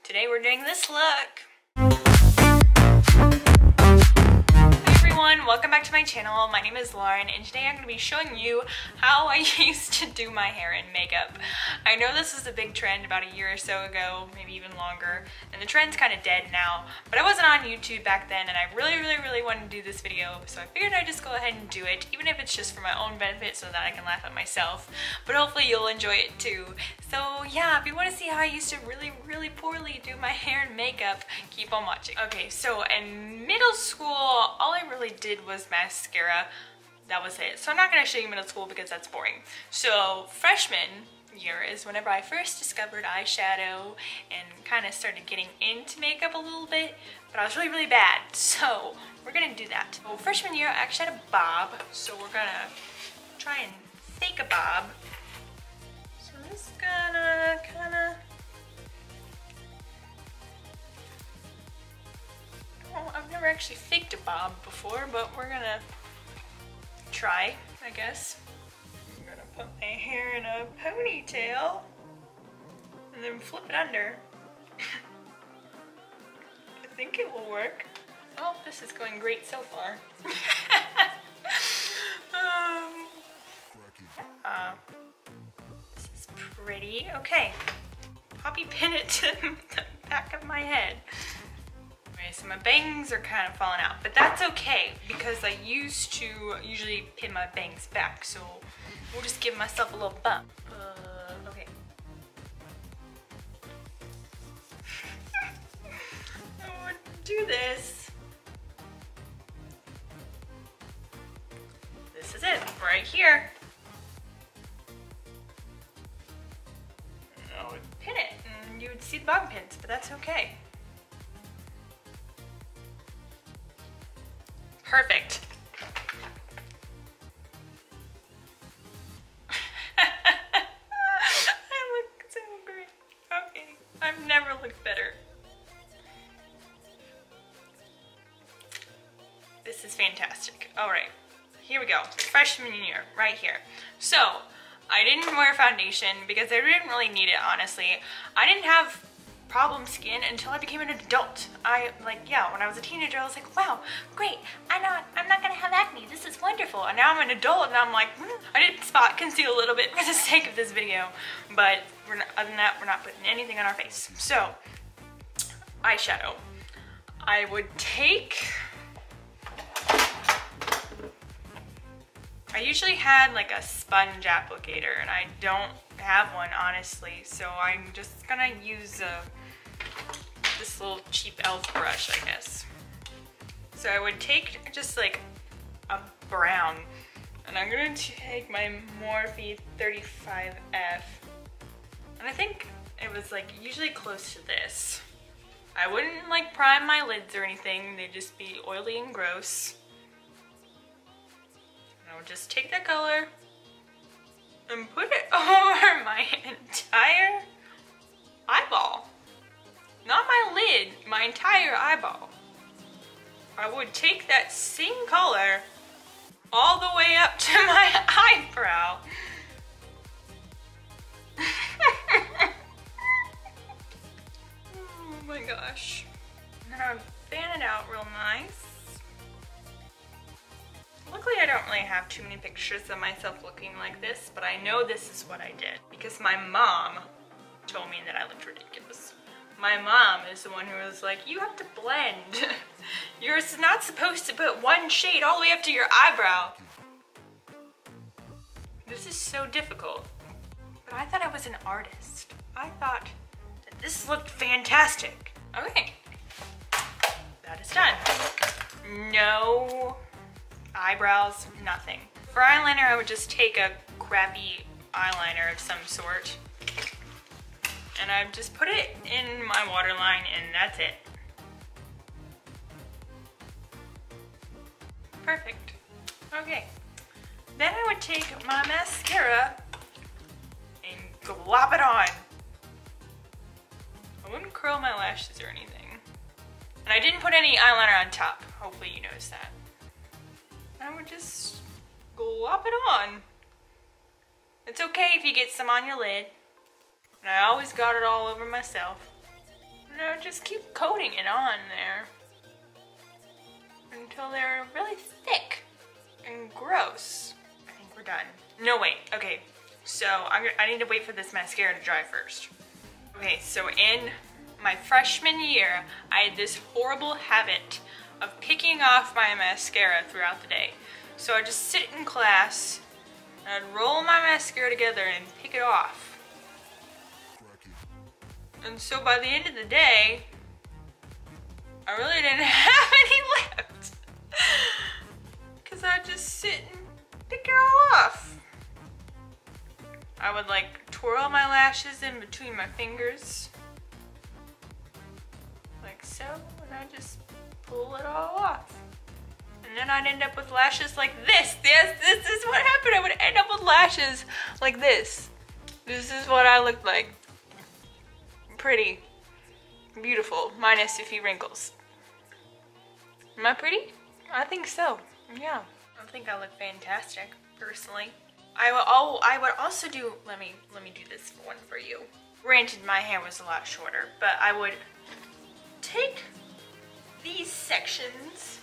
Today we're doing this look. Hi everyone, welcome back to my channel. My name is Lauren and today I'm going to be showing you how I used to do my hair and makeup. I know this was a big trend about a year or so ago, maybe even longer, and the trend's kind of dead now, but I wasn't on YouTube back then and I really wanted to do this video, so I figured I'd just go ahead and do it, even if it's just for my own benefit so that I can laugh at myself, but hopefully you'll enjoy it too. So yeah, if you want to see how I used to really poorly do my hair and makeup, keep on watching. Okay, so in middle school, all I really did was mascara. That was it. So I'm not going to show you middle school because that's boring. So freshman year is whenever I first discovered eyeshadow and kind of started getting into makeup a little bit, but I was really bad. So we're going to do that. So freshman year I actually had a bob, so we're going to try and fake a bob. So I'm just gonna kind of, I've never actually faked a bob before, but we're gonna try, I guess. I'm gonna put my hair in a ponytail and then flip it under. I think it will work. Oh, this is going great so far. This is pretty. Okay, poppy pin it to the back of my head. Okay, so my bangs are kind of falling out, but that's okay because I used to usually pin my bangs back, so we'll just give myself a little bump. Okay. I want to do this. This is it, right here. I would pin it and you would see the bobby pins, but that's okay. Perfect. I look so great. Okay, I've never looked better. This is fantastic. All right, here we go. Freshman year, right here. So, I didn't wear foundation because I didn't really need it, honestly. I didn't have problem skin until I became an adult. When I was a teenager, I was like, wow, great, I'm not gonna have acne, this is wonderful. And now I'm an adult and I'm like, I did spot conceal a little bit for the sake of this video, but other than that, we're not putting anything on our face. So, eyeshadow. I would take, I usually had like a sponge applicator and I don't have one, honestly, so I'm just gonna use this little cheap elf brush, I guess. So I would take just like a brown, and I'm gonna take my Morphe 35F, and I think it was like usually close to this. I wouldn't like prime my lids or anything, they'd just be oily and gross. And I would just take that color and put it over my entire eyeball. Not my lid, my entire eyeball. I would take that same color all the way up to my eyebrow. Oh my gosh. And then I would fan it out real nice. Luckily, I don't really have too many pictures of myself looking like this, but I know this is what I did because my mom told me that I looked ridiculous. My mom is the one who was like, you have to blend. You're not supposed to put one shade all the way up to your eyebrow. This is so difficult. But I thought I was an artist. I thought that this looked fantastic. Okay, that is done. No eyebrows, nothing. For eyeliner, I would just take a crappy eyeliner of some sort and I just put it in my waterline and that's it. Perfect. Okay. Then I would take my mascara and glop it on. I wouldn't curl my lashes or anything. And I didn't put any eyeliner on top. Hopefully you noticed that. I would just glop it on. It's okay if you get some on your lid. And I always got it all over myself. And I would just keep coating it on there until they're really thick and gross. I think we're done. No, wait, okay. So I need to wait for this mascara to dry first. Okay, so in my freshman year, I had this horrible habit of picking off my mascara throughout the day. So I'd just sit in class, and I'd roll my mascara together and pick it off. And so by the end of the day, I really didn't have any left. Cause I'd just sit and pick it all off. I would like twirl my lashes in between my fingers. Like so, and I'd just pull it all off. And then I'd end up with lashes like this. Yes, this is what happened. I would end up with lashes like this. This is what I looked like. Pretty. Beautiful. Minus a few wrinkles. Am I pretty? I think so. Yeah. I think I look fantastic, personally. I would also do, let me do this one for you. Granted, my hair was a lot shorter, but I would take these sections,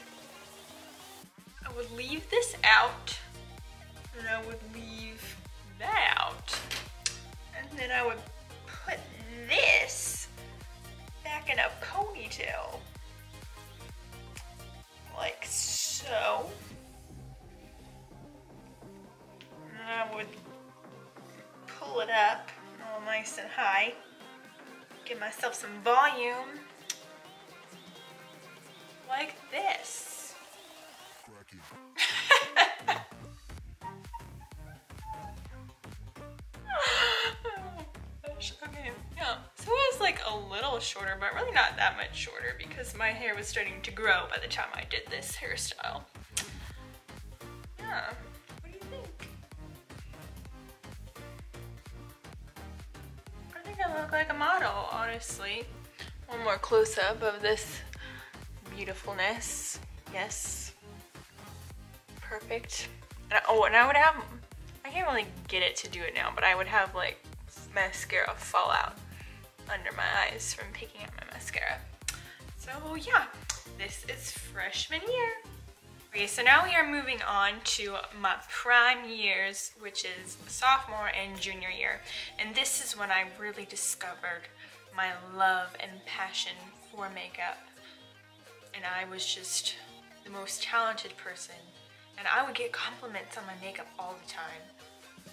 I would leave this out, and I would leave that out, and then I would put this back in a ponytail, like so. And I would pull it up all nice and high, give myself some volume, like this. Okay, yeah. So it was like a little shorter, but really not that much shorter because my hair was starting to grow by the time I did this hairstyle. Yeah. What do you think? I think I look like a model, honestly. One more close-up of this beautifulness. Yes. Perfect. And I would have, I can't really get it to do it now, but I would have like mascara fall out under my eyes from picking up my mascara. So yeah, this is freshman year. Okay, so now we are moving on to my prime years, which is sophomore and junior year. And this is when I really discovered my love and passion for makeup. And I was just the most talented person. And I would get compliments on my makeup all the time.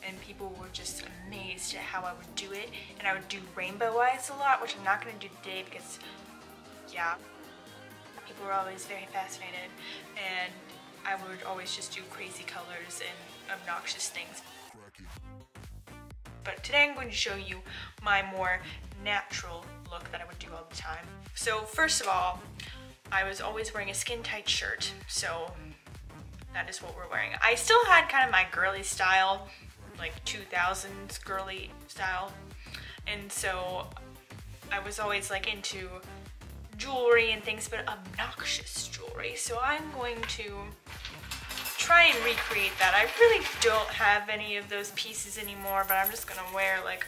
And people were just amazed at how I would do it. And I would do rainbow eyes a lot, which I'm not gonna do today because, yeah, people were always very fascinated. And I would always just do crazy colors and obnoxious things. But today I'm going to show you my more natural look that I would do all the time. So first of all, I was always wearing a skin-tight shirt, so that is what we're wearing. I still had kind of my girly style, like 2000s girly style, and so I was always like into jewelry and things, but obnoxious jewelry. So I'm going to try and recreate that. I really don't have any of those pieces anymore, but I'm just gonna wear like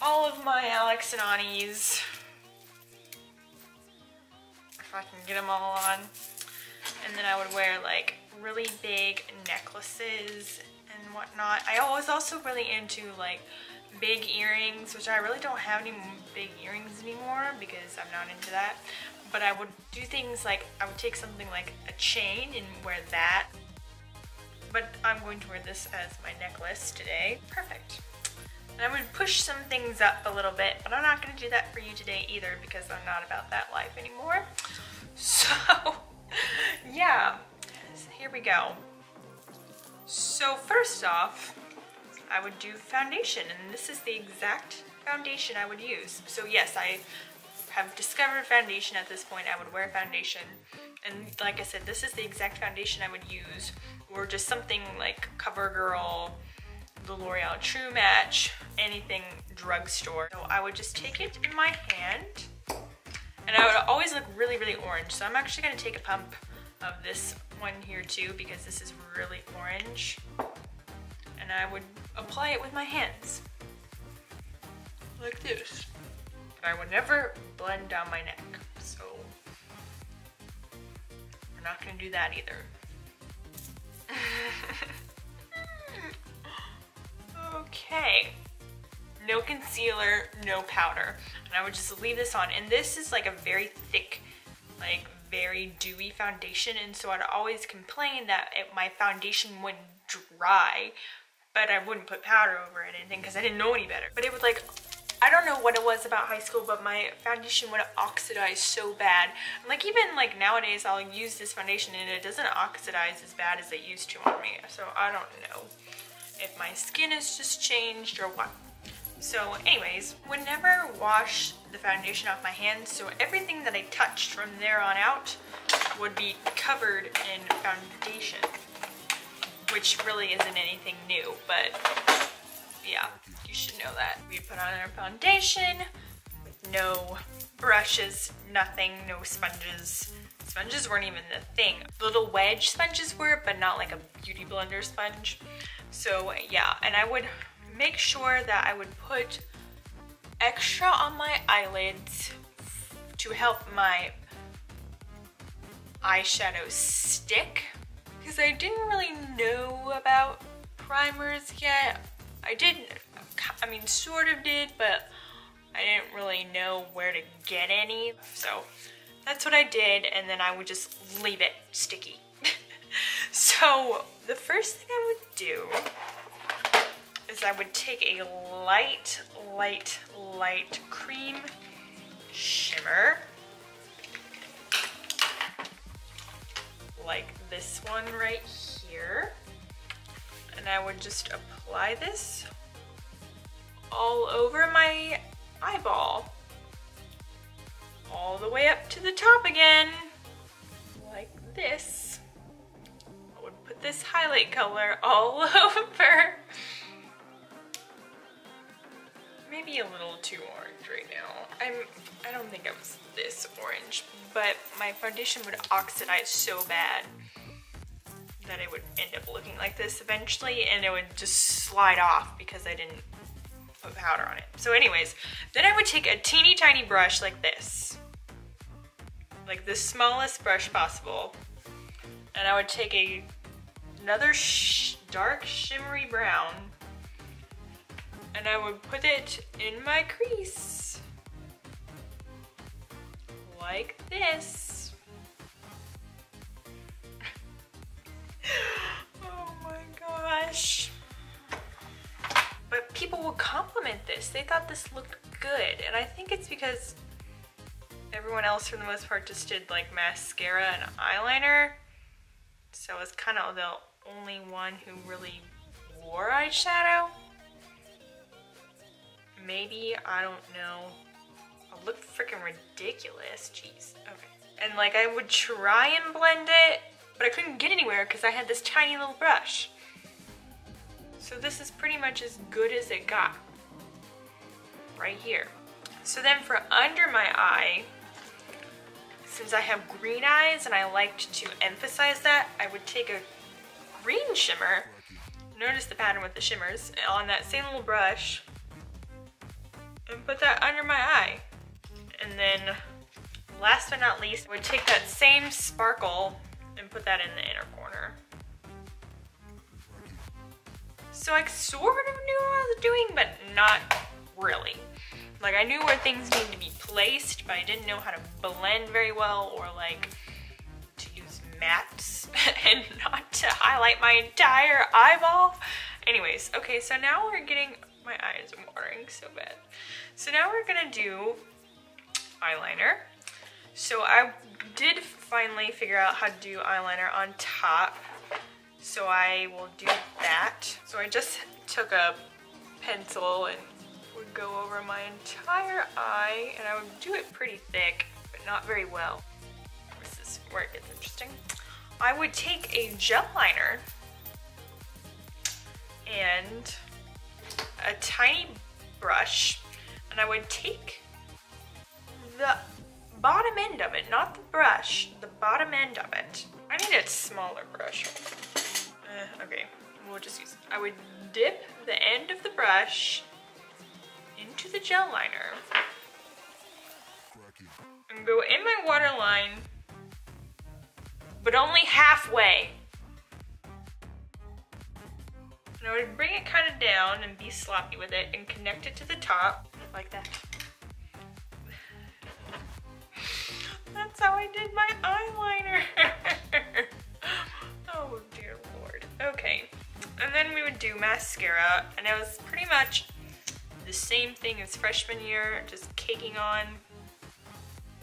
all of my Alex and Ani's, if I can get them all on. And then I would wear like really big necklaces and whatnot. I was also really into like big earrings, which I really don't have any big earrings anymore because I'm not into that. But I would do things like, I would take something like a chain and wear that. But I'm going to wear this as my necklace today. Perfect. And I would push some things up a little bit, but I'm not going to do that for you today either because I'm not about that life anymore. So, yeah, so here we go. So first off, I would do foundation, and this is the exact foundation I would use. So yes, I have discovered foundation at this point. I would wear foundation, and like I said, this is the exact foundation I would use, or just something like CoverGirl, the L'Oreal True Match, anything drugstore. So I would just take it in my hand, and I would always look really, really orange. So I'm actually gonna take a pump of this one here too, because this is really orange. And I would apply it with my hands, like this. I would never blend down my neck, so we're not gonna do that either. Okay, no concealer, no powder, and I would just leave this on. And this is like a very thick, like very dewy foundation, and so I'd always complain that my foundation wouldn't dry, but I wouldn't put powder over it or anything because I didn't know any better. But it was like, I don't know what it was about high school, but my foundation would oxidize so bad. Like even like nowadays, I'll use this foundation and it doesn't oxidize as bad as it used to on me. So I don't know if my skin has just changed or what. So anyways, would never wash the foundation off my hands, so everything that I touched from there on out would be covered in foundation, which really isn't anything new, but yeah, you should know that. We put on our foundation with no brushes, nothing, no sponges. Sponges weren't even the thing. Little wedge sponges were, but not like a beauty blender sponge. So yeah, and I would make sure that I would put extra on my eyelids to help my eyeshadow stick, because I didn't really know about primers yet. I mean, sort of did, but I didn't really know where to get any. So that's what I did, and then I would just leave it sticky. So the first thing I would do is I would take a light cream shimmer, like this one right here, and I would just apply this all over my eyeball, all the way up to the top again, like this. I would put this highlight color all over. Maybe a little too orange right now. I don't think I was this orange, but my foundation would oxidize so bad that it would end up looking like this eventually, and it would just slide off because I didn't put powder on it. So anyways, then I would take a teeny tiny brush like this, like the smallest brush possible, and I would take another dark shimmery brown, and I would put it in my crease, like this. Oh my gosh. But people would compliment this. They thought this looked good, and I think it's because everyone else for the most part just did like mascara and eyeliner. So I was kind of the only one who really wore eyeshadow. Maybe, I don't know. I look freaking ridiculous, jeez. Okay. And like I would try and blend it, but I couldn't get anywhere because I had this tiny little brush. So this is pretty much as good as it got, right here. So then for under my eye, since I have green eyes and I liked to emphasize that, I would take a green shimmer, notice the pattern with the shimmers, on that same little brush, and put that under my eye. And then last but not least, I would take that same sparkle and put that in the inner corner. So I sort of knew what I was doing, but not really. Like I knew where things needed to be placed, but I didn't know how to blend very well, or like to use mattes and not to highlight my entire eyeball. Anyways, okay, so now we're getting, my eyes are watering so bad. So now we're gonna do eyeliner. So I did finally figure out how to do eyeliner on top. So I will do that. So I just took a pencil and would go over my entire eye, and I would do it pretty thick, but not very well. This is where it gets interesting. I would take a gel liner and a tiny brush, and I would take the bottom end of it, not the brush, the bottom end of it. I need a smaller brush. Okay, we'll just use it. I would dip the end of the brush into the gel liner and go in my waterline, but only halfway. And I would bring it kind of down and be sloppy with it and connect it to the top like that. That's how I did my eyeliner. Oh dear Lord. Okay, and then we would do mascara, and it was pretty much the same thing as freshman year, just caking on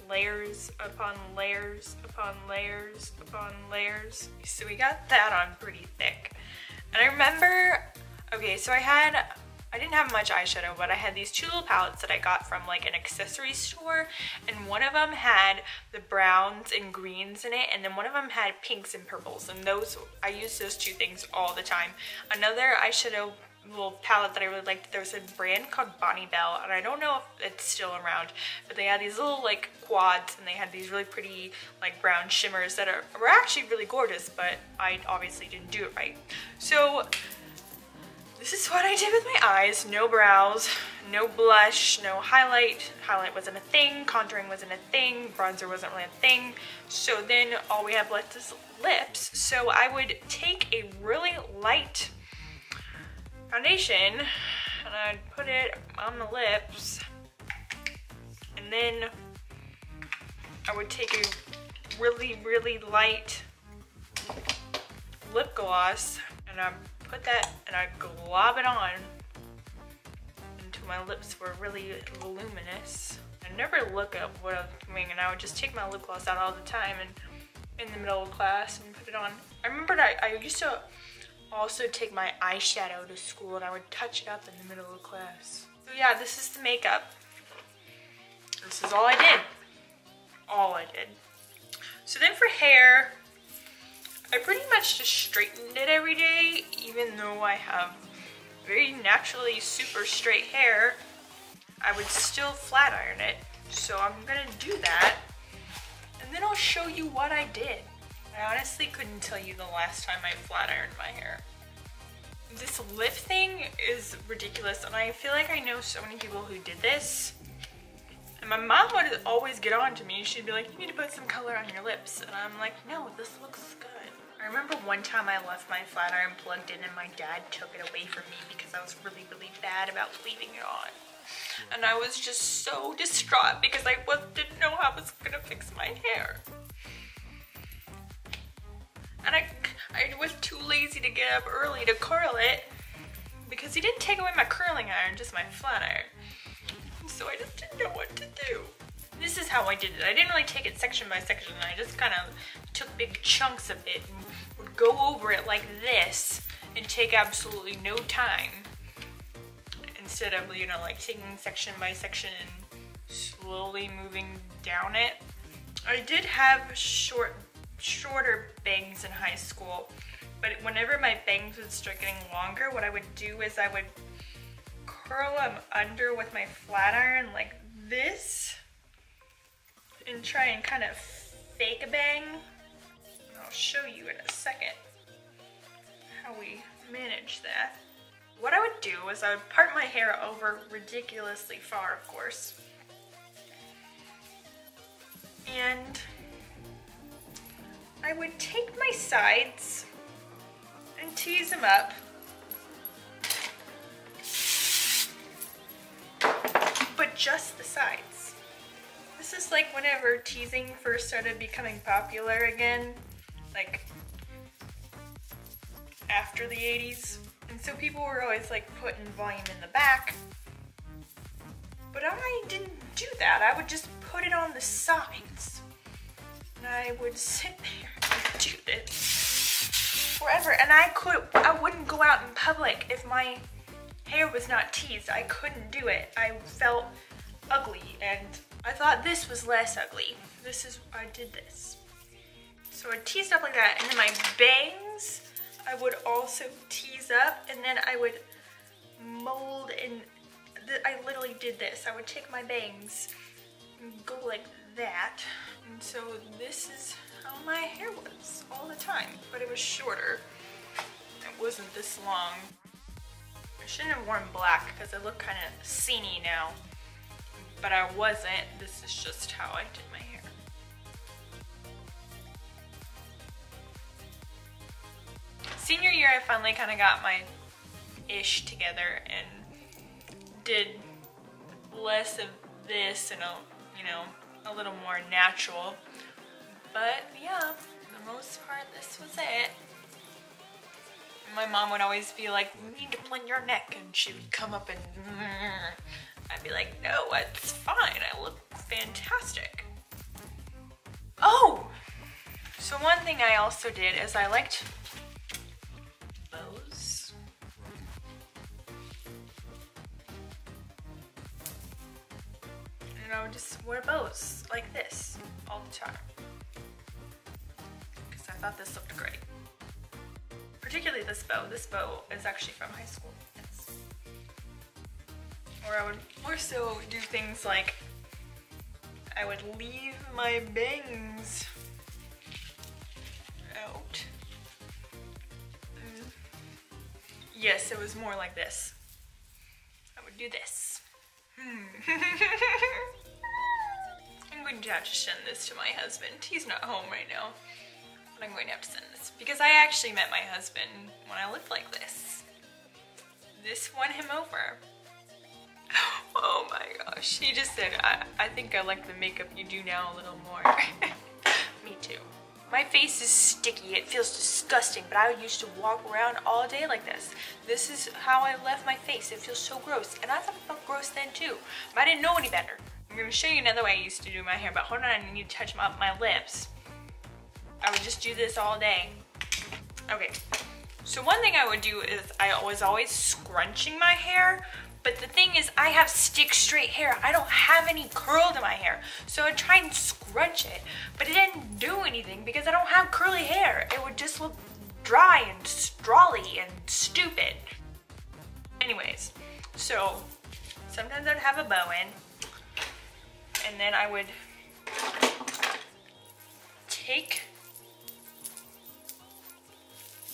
layers upon layers upon layers upon layers. So we got that on pretty thick. And I remember, okay, so I didn't have much eyeshadow, but I had these two little palettes that I got from like an accessory store, and one of them had the browns and greens in it, and then one of them had pinks and purples, and those, I used those two things all the time. Another eyeshadow little palette that I really liked, there was a brand called Bonnie Bell, and I don't know if it's still around, but they had these little like quads, and they had these really pretty like brown shimmers that were actually really gorgeous, but I obviously didn't do it right. So this is what I did with my eyes. No brows, no blush, no highlight. Highlight wasn't a thing, contouring wasn't a thing, bronzer wasn't really a thing. So then all we have left is lips. So I would take a really light foundation and I'd put it on the lips, and then I would take a really, really light lip gloss and I'd put that and I'd glob it on until my lips were really voluminous. I never look at what I was doing, and I would just take my lip gloss out all the time and in the middle of class and put it on. I remember that I used to also take my eyeshadow to school and I would touch it up in the middle of class. So yeah, this is the makeup. This is all I did. All I did. So then for hair, I pretty much just straightened it every day, even though I have very naturally super straight hair. I would still flat iron it. So I'm gonna do that, and then I'll show you what I did. I honestly couldn't tell you the last time I flat ironed my hair. This lip thing is ridiculous, and I feel like I know so many people who did this. And my mom would always get on to me. She'd be like, you need to put some color on your lips. And I'm like, no, this looks good. I remember one time I left my flat iron plugged in and my dad took it away from me because I was really, really bad about leaving it on. And I was just so distraught because I didn't know how I was gonna fix my hair. And I was too lazy to get up early to curl it because he didn't take away my curling iron, just my flat iron. So I just didn't know what to do. This is how I did it. I didn't really take it section by section. I just kind of took big chunks of it and would go over it like this and take absolutely no time. Instead of, you know, like taking section by section and slowly moving down it. I did have shorter bangs in high school, but whenever my bangs would start getting longer, what I would do is I would curl them under with my flat iron like this and try and kind of fake a bang. And I'll show you in a second how we manage that. What I would do is I would part my hair over ridiculously far, of course, and I would take my sides and tease them up, but just the sides. This is like whenever teasing first started becoming popular again, like after the 80s. And so people were always like putting volume in the back, but I didn't do that. I would just put it on the sides. And I would sit there and do this forever. And I wouldn't go out in public if my hair was not teased. I couldn't do it. I felt ugly, and I thought this was less ugly. I did this. So I teased up like that, and then my bangs, I would also tease up, and then I would mold, and I literally did this. I would take my bangs and go like that. And so this is how my hair was all the time, but it was shorter. It wasn't this long. I shouldn't have worn black because I look kind of sceney now. but I wasn't. This is just how I did my hair. Senior year, I finally kind of got my ish together and did less of this and a little more natural. But yeah, for the most part, this was it. My mom would always be like, "You need to blend your neck," and she would come up and I'd be like, "No, it's fine. I look fantastic." Oh, so one thing I also did is I liked bows. And I would just wear bows like this all the time because I thought this looked great. Particularly this bow. This bow is actually from high school. Yes. Or I would more so do things like I would leave my bangs out. Yes, it was more like this. I would do this. I'm going to have to send this to my husband. He's not home right now. But I'm going to have to send this because I actually met my husband when I looked like this. This won him over. Oh my gosh. He just said, I think I like the makeup you do now a little more. Me too. My face is sticky. It feels disgusting, but I used to walk around all day like this. This is how I left my face. It feels so gross. And I thought it felt gross then too, but I didn't know any better. I'm going to show you another way I used to do my hair, but hold on, I need to touch up my lips. I would just do this all day. Okay, so one thing I would do is I was always scrunching my hair, but the thing is I have stick straight hair. I don't have any curl to my hair. So I'd try and scrunch it, but it didn't do anything because I don't have curly hair. It would just look dry and strawly and stupid. Anyways, so sometimes I'd have a bow in, and then I would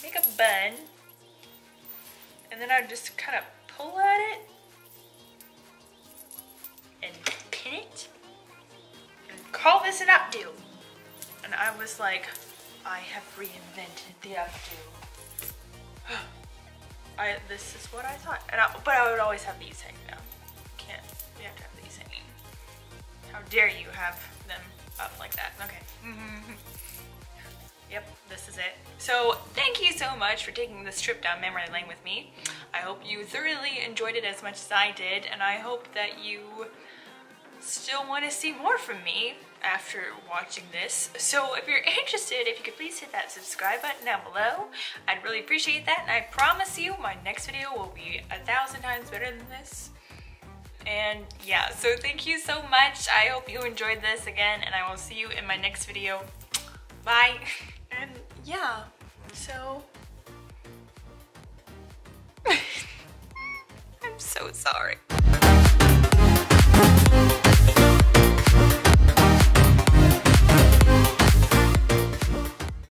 make a bun, and then I'd just kind of pull at it and pin it and call this an updo. And I was like, I have reinvented the updo. This is what I thought. But I would always have these hanging down. You have to have these hanging. How dare you have them up like that? Okay. Yep, this is it. So thank you so much for taking this trip down memory lane with me. I hope you thoroughly enjoyed it as much as I did, and I hope that you still want to see more from me after watching this. So if you're interested, if you could please hit that subscribe button down below. I'd really appreciate that, and I promise you my next video will be 1,000 times better than this. And yeah, so thank you so much. I hope you enjoyed this again, and I will see you in my next video. Bye. And yeah, so I'm so sorry.